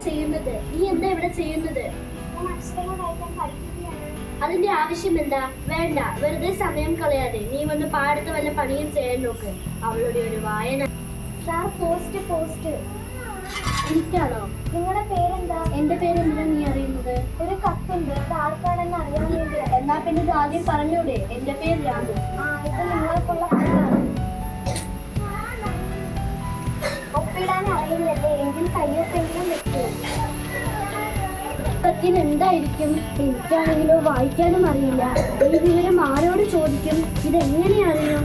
ചെയ്യുന്നത്? നീ എന്താ ഇവിടെ ചെയ്യുന്നത്? അതിന്റെ ആവശ്യം എന്താ? വേണ്ട, വെറുതെ സമയം കളയാതെ നീ വന്ന് പാടത്ത് വല്ല പണിയും ചെയ്യാൻ നോക്ക്. അവളുടെ ഒരു വായന. Sir, post post. എനിക്കാണോ? നിങ്ങളുടെ പേരെന്താ? എന്റെ പേരെന്താ നീ അറിയുന്നത്? ഒരു കത്തുണ്ട്, ഇത് ആർക്കാണെന്ന് അറിയാൻ വേണ്ടി. എന്നാ പിന്നെ ഇത് ആദ്യം പറഞ്ഞൂടെ? എന്റെ പേര് രാമു. ഇത് നിങ്ങൾക്കുള്ള കത്താണ്. ഒപ്പിടാൻ അറിയില്ലല്ലേ? എങ്കിൽ കയ്യൊപ്പെങ്കിലും വെക്കൂ. എന്തായിരിക്കും? എനിക്കാണെങ്കിലോ വായിക്കാനും അറിയില്ല. ഈ വിവരം ആരോട് ചോദിക്കും? ഇതെങ്ങനെ അറിയാം?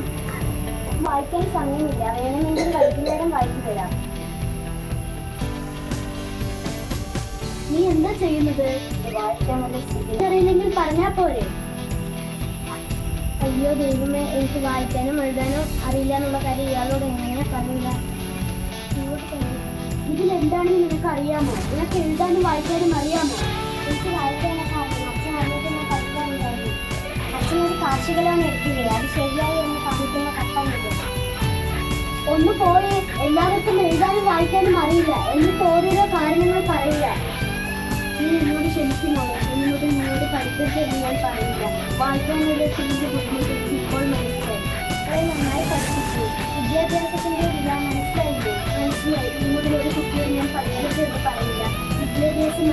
വായിക്കാൻ സമയമില്ല, വേണമെങ്കിൽ വൈകുന്നേരം വായിച്ചു തരാം. നീ എന്താ ചെയ്യുന്നത്? വായിക്കാനുള്ള സ്ഥിതി അറിയില്ലെങ്കിൽ പറഞ്ഞാ പോരെ? അയ്യോ ദൈവമേ, എനിക്ക് വായിക്കാനും എഴുതാനും അറിയില്ല എന്നുള്ള കാര്യം ഇയാളോട് എങ്ങനെ പറയില്ല? ഇതിലെന്താണെന്ന് നിനക്ക് അറിയാമോ? നിനക്ക് എഴുതാനും വായിക്കാനും അറിയാമോ? എനിക്ക് വായിക്കാനൊക്കെ അറിയാം. അച്ഛൻ വന്നിട്ട് ഞാൻ പഠിക്കാനുണ്ടായിരുന്നു. അച്ഛനൊരു കാർഷിക ലോൺ എടുക്കില്ലേ, അത് ശരിയായി എന്ന് കാണിക്കുന്ന കത്താണിത്. ഒന്ന് പോയേ. എല്ലാവർക്കും എഴുതാനും വായിക്കാനും അറിയില്ല എന്നിട്ട് ഓരോരോ കാരണങ്ങൾ പറയില്ല. നീ എന്നോട് ക്ഷമിക്കുമോ? എന്നോട് നിന്നോട് പഠിക്കരുത് എന്ന് ഞാൻ പറയില്ല. വായിക്കാനുള്ള ബുദ്ധിമുട്ട് എനിക്ക് ഇപ്പോൾ മനസ്സിലായി. നന്നായി പഠിപ്പിച്ചു. വിദ്യാഭ്യാസത്തിന്റെ വില മനസ്സിലായില്ലേ? മനസ്സിലായി. നിങ്ങളുടെ ഒരു കുട്ടിയെ ഞാൻ പഠിക്കരുത് എന്ന് പറയില്ല. വിദ്യാഭ്യാസം